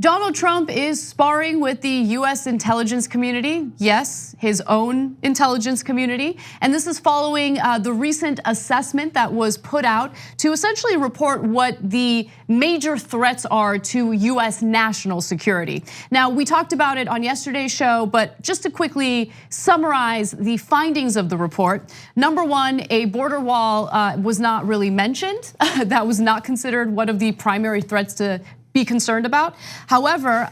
Donald Trump is sparring with the US intelligence community, yes, his own intelligence community. And this is following the recent assessment that was put out to essentially report what the major threats are to US national security. Now, we talked about it on yesterday's show, but just to quickly summarize the findings of the report. Number one, a border wall was not really mentioned. That was not considered one of the primary threats to be concerned about. However,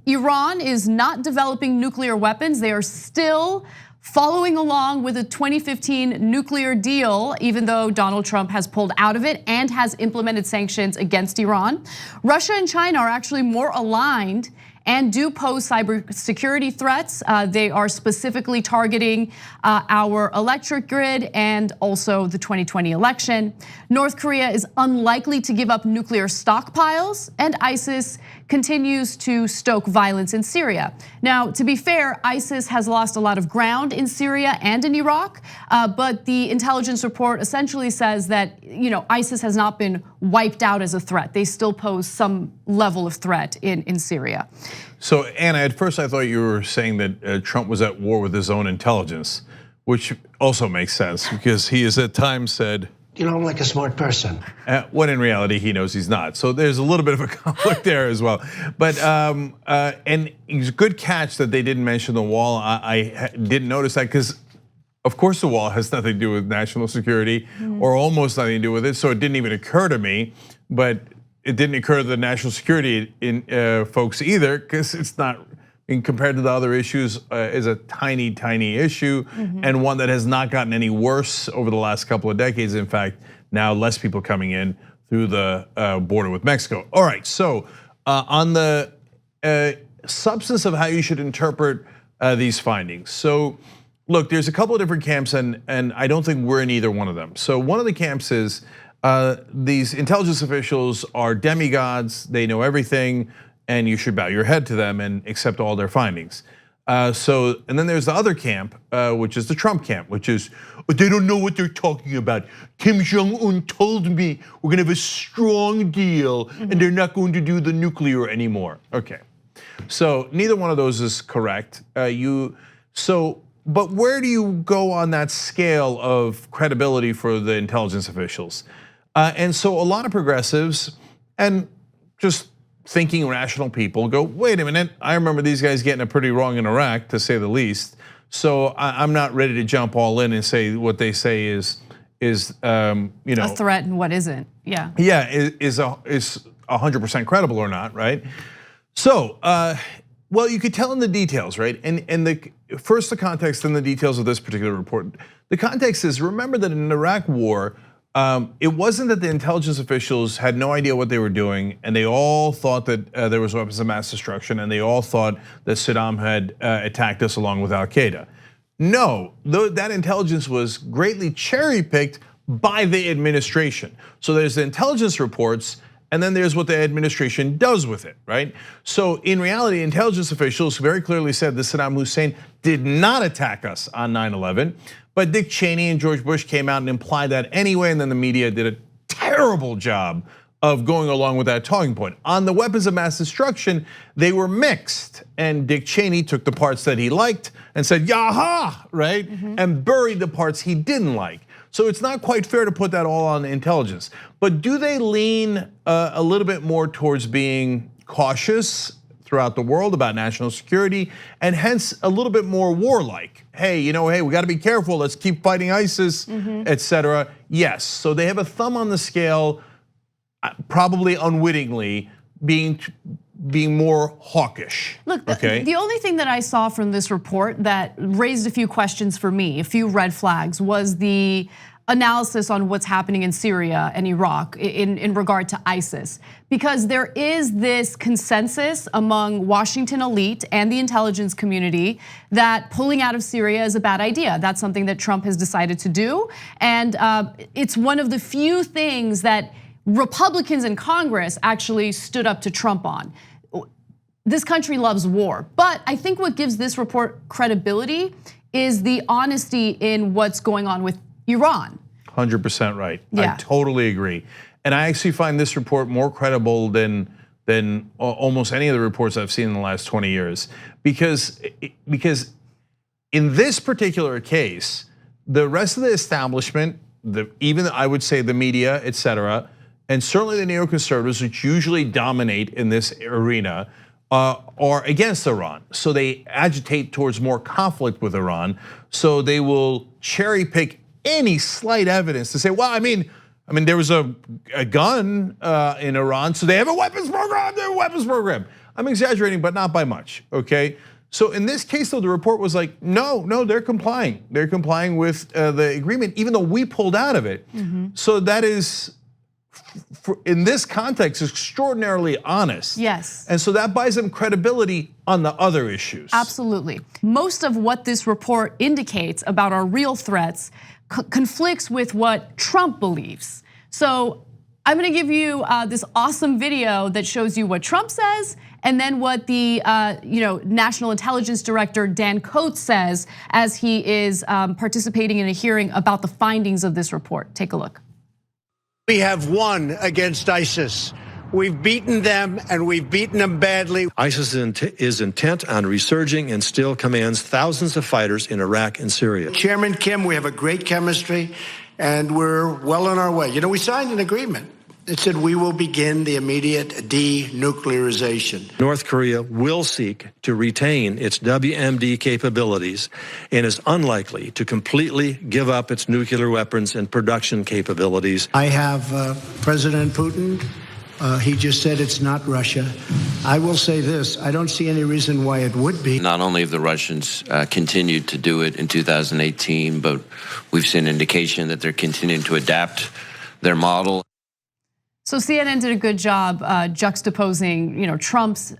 Iran is not developing nuclear weapons. They are still following along with a 2015 nuclear deal, even though Donald Trump has pulled out of it and has implemented sanctions against Iran. Russia and China are actually more aligned and do pose cybersecurity threats. They are specifically targeting our electric grid and also the 2020 election. North Korea is unlikely to give up nuclear stockpiles, and ISIS continues to stoke violence in Syria. Now, to be fair, ISIS has lost a lot of ground in Syria and in Iraq, but the intelligence report essentially says that ISIS has not been wiped out as a threat. They still pose some level of threat in Syria. So Anna, at first I thought you were saying that Trump was at war with his own intelligence, which also makes sense because he has at times said, I'm like a smart person. When in reality he knows he's not. So there's a little bit of a conflict there as well. But and it's a good catch that they didn't mention the wall. I didn't notice that because of course the wall has nothing to do with national security or almost nothing to do with it. So it didn't even occur to me, but it didn't occur to the national security folks either because it's not, compared to the other issues, is a tiny, tiny issue and one that has not gotten any worse over the last couple of decades. In fact, now less people coming in through the border with Mexico. All right, so on the substance of how you should interpret these findings. So look, there's a couple of different camps and I don't think we're in either one of them. So one of the camps is these intelligence officials are demigods, they know everything, and you should bow your head to them and accept all their findings. And then there's the other camp, which is the Trump camp, which is, they don't know what they're talking about. Kim Jong-un told me we're gonna have a strong deal and they're not going to do the nuclear anymore. Okay, so neither one of those is correct. But where do you go on that scale of credibility for the intelligence officials? And so a lot of progressives and just thinking rational people go, wait a minute, I remember these guys getting it pretty wrong in Iraq, to say the least. So I'm not ready to jump all in and say what they say is a threat and what isn't. Yeah. Yeah, is 100% credible or not, right? So, well, you could tell in the details, right? And first the context and the details of this particular report. The context is, remember that in the Iraq war, it wasn't that the intelligence officials had no idea what they were doing, and they all thought that there was weapons of mass destruction, and they all thought that Saddam had attacked us along with Al Qaeda. No, that intelligence was greatly cherry-picked by the administration. So there's the intelligence reports, and then there's what the administration does with it, right? So in reality, intelligence officials very clearly said that Saddam Hussein did not attack us on 9/11. But Dick Cheney and George Bush came out and implied that anyway, and then the media did a terrible job of going along with that talking point. On the weapons of mass destruction, they were mixed, and Dick Cheney took the parts that he liked and said, yaha, right? And buried the parts he didn't like. So it's not quite fair to put that all on intelligence. But do they lean a little bit more towards being cautious throughout the world about national security, and hence a little bit more warlike? Hey, hey, we got to be careful. Let's keep fighting ISIS, etc. Yes, so they have a thumb on the scale, probably unwittingly, being more hawkish. Look, okay? The only thing that I saw from this report that raised a few questions for me, a few red flags, was the analysis on what's happening in Syria and Iraq in regard to ISIS. Because there is this consensus among Washington elite and the intelligence community that pulling out of Syria is a bad idea. That's something that Trump has decided to do. And it's one of the few things that Republicans in Congress actually stood up to Trump on. This country loves war. But I think what gives this report credibility is the honesty in what's going on with Iran. 100% right. Yeah. I totally agree. And I actually find this report more credible than than almost any of the reports I've seen in the last 20 years. Because in this particular case, the rest of the establishment, even I would say the media, et cetera, and certainly the neoconservatives, which usually dominate in this arena, are against Iran. So they agitate towards more conflict with Iran. So they will cherry pick any slight evidence to say, well, I mean, there was a gun in Iran, so they have a weapons program. They have a weapons program. I'm exaggerating, but not by much. Okay. So in this case, though, the report was like, no, they're complying. They're complying with the agreement, even though we pulled out of it. So that is, in this context, extraordinarily honest. Yes. And so that buys them credibility on the other issues. Absolutely. Most of what this report indicates about our real threats conflicts with what Trump believes. So I'm gonna give you this awesome video that shows you what Trump says and then what the National Intelligence Director Dan Coats says as he is participating in a hearing about the findings of this report. Take a look. We have won against ISIS. We've beaten them, and we've beaten them badly. ISIS is intent on resurging and still commands thousands of fighters in Iraq and Syria. Chairman Kim, we have a great chemistry, and we're well on our way. You know, we signed an agreement. It said we will begin the immediate denuclearization. North Korea will seek to retain its WMD capabilities and is unlikely to completely give up its nuclear weapons and production capabilities. I have President Putin. He just said it's not Russia. I will say this, I don't see any reason why it would be. Not only have the Russians continued to do it in 2018, but we've seen indication that they're continuing to adapt their model. So CNN did a good job juxtaposing, Trump's,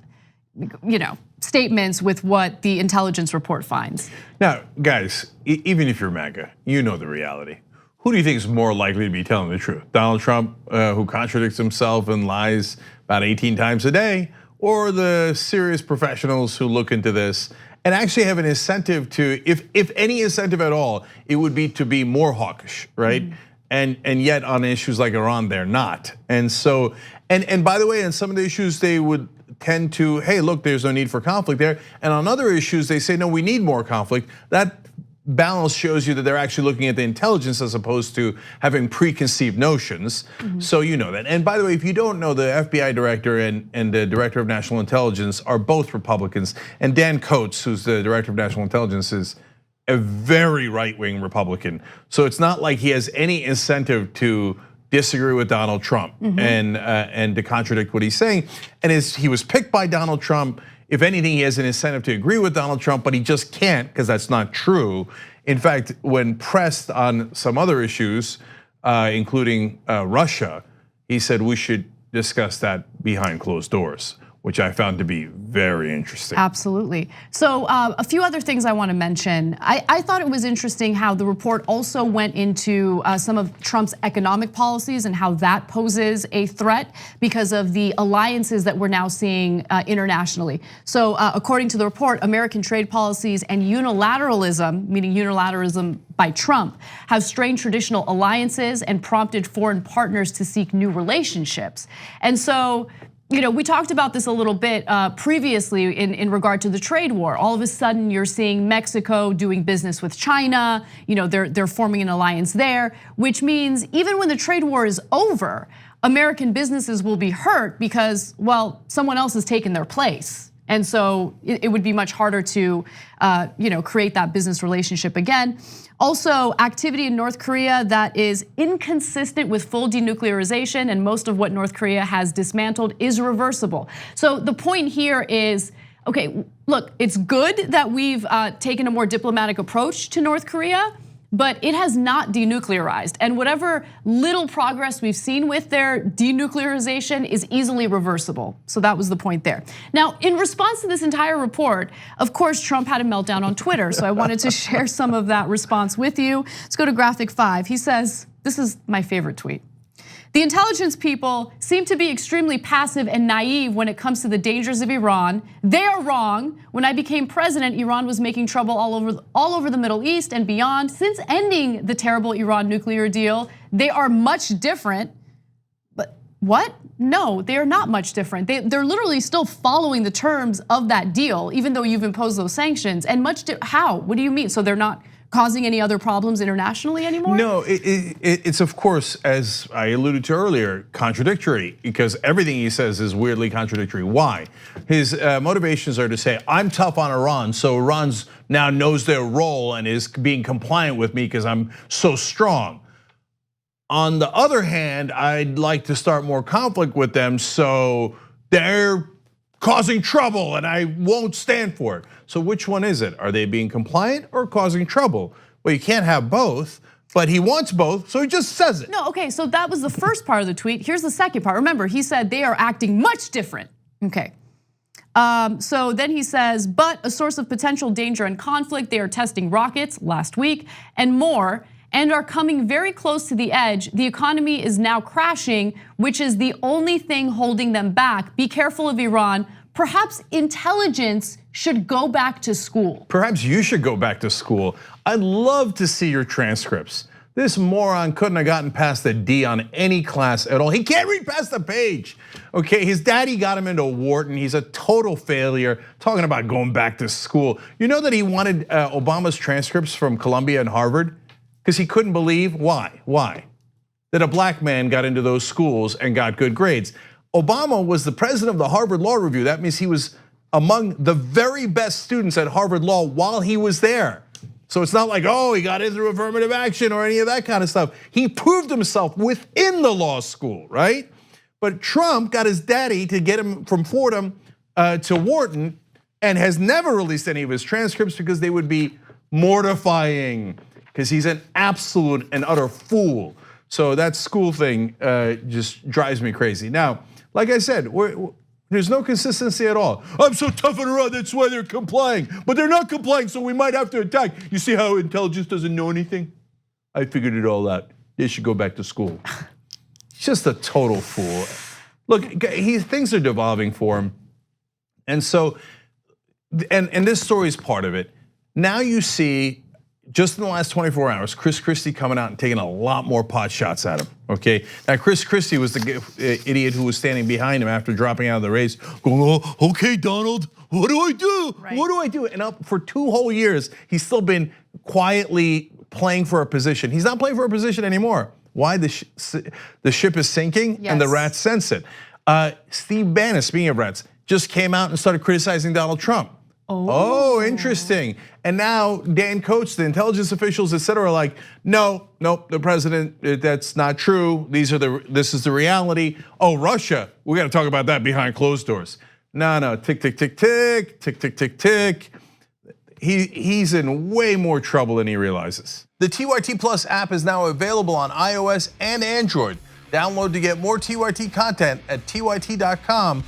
statements with what the intelligence report finds. Now, guys, even if you're MAGA, you know the reality. Who do you think is more likely to be telling the truth? Donald Trump, who contradicts himself and lies about 18 times a day, or the serious professionals who look into this and actually have an incentive to, if any incentive at all, it would be to be more hawkish, right? And yet on issues like Iran, they're not. And so, and by the way, on some of the issues they would tend to, hey, look, there's no need for conflict there. And on other issues, they say, no, we need more conflict. That balance shows you that they're actually looking at the intelligence as opposed to having preconceived notions. So you know that. And by the way, if you don't know, the FBI director and the director of national intelligence are both Republicans. And Dan Coats, who's the director of national intelligence, is a very right-wing Republican. So it's not like he has any incentive to disagree with Donald Trump and to contradict what he's saying. And he was picked by Donald Trump. If anything, he has an incentive to agree with Donald Trump, but he just can't because that's not true. In fact, when pressed on some other issues, including Russia, he said we should discuss that behind closed doors, which I found to be very interesting. Absolutely. So a few other things I want to mention. I thought it was interesting how the report also went into some of Trump's economic policies and how that poses a threat because of the alliances that we're now seeing internationally. So according to the report, American trade policies and unilateralism, meaning unilateralism by Trump, have strained traditional alliances and prompted foreign partners to seek new relationships. And so, we talked about this a little bit previously in regard to the trade war. All of a sudden, you're seeing Mexico doing business with China. They're forming an alliance there, which means even when the trade war is over, American businesses will be hurt because, well, someone else has taken their place. And so it would be much harder to create that business relationship again. Also, activity in North Korea that is inconsistent with full denuclearization, and most of what North Korea has dismantled is reversible. So the point here is, okay, look, it's good that we've taken a more diplomatic approach to North Korea, but it has not denuclearized. And whatever little progress we've seen with their denuclearization is easily reversible. So that was the point there. Now, in response to this entire report, of course, Trump had a meltdown on Twitter. So I wanted to share some of that response with you. Let's go to graphic 5. He says, this is my favorite tweet. The intelligence people seem to be extremely passive and naive when it comes to the dangers of Iran. They are wrong. When I became president, Iran was making trouble all over the Middle East and beyond. Since ending the terrible Iran nuclear deal, they are much different. But what? No, they are not much different. They're literally still following the terms of that deal, even though you've imposed those sanctions. And how? What do you mean? So they're not causing any other problems internationally anymore? No, it's of course, as I alluded to earlier, contradictory, because everything he says is weirdly contradictory. Why? His motivations are to say, I'm tough on Iran, so Iran's now knows their role and is being compliant with me because I'm so strong. On the other hand, I'd like to start more conflict with them, so they're causing trouble and I won't stand for it. So which one is it? Are they being compliant or causing trouble? Well, you can't have both, but he wants both, so he just says it. No, okay, so that was the first part of the tweet. Here's the second part. Remember, he said they are acting much different. Okay. So then he says, but a source of potential danger and conflict, they are testing rockets last week and more, and are coming very close to the edge. The economy is now crashing, which is the only thing holding them back. Be careful of Iran. Perhaps intelligence should go back to school. Perhaps you should go back to school. I'd love to see your transcripts. This moron couldn't have gotten past a D on any class at all. He can't read past the page. Okay, his daddy got him into Wharton. He's a total failure, talking about going back to school. You know that he wanted Obama's transcripts from Columbia and Harvard? Because he couldn't believe, why? That a black man got into those schools and got good grades. Obama was the president of the Harvard Law Review. That means he was among the very best students at Harvard Law while he was there. So it's not like, he got in through affirmative action or any of that kind of stuff. He proved himself within the law school, right? But Trump got his daddy to get him from Fordham to Wharton and has never released any of his transcripts because they would be mortifying, because he's an absolute and utter fool. So that school thing just drives me crazy. Now, like I said, there's no consistency at all. I'm so tough on Iran, that's why they're complying. But they're not complying, so we might have to attack. You see how intelligence doesn't know anything? I figured it all out. They should go back to school. He's just a total fool. Look, things are devolving for him. And so, and this story is part of it. Now you see, just in the last 24 hours, Chris Christie coming out and taking a lot more pot shots at him, okay? Now, Chris Christie was the idiot who was standing behind him after dropping out of the race, going, okay, Donald, what do I do? Right. What do I do? And for 2 whole years, he's still been quietly playing for a position. He's not playing for a position anymore. Why? The ship is sinking, yes, and the rats sense it. Steve Bannon, speaking of rats, just came out and started criticizing Donald Trump. Oh, interesting. And now Dan Coates, the intelligence officials, et cetera, are like, no, the president, that's not true. This is the reality. Oh, Russia, we got to talk about that behind closed doors. No, tick, tick, tick, tick, tick, tick, tick, tick. He's in way more trouble than he realizes. The TYT Plus app is now available on iOS and Android. Download to get more TYT content at tyt.com/app.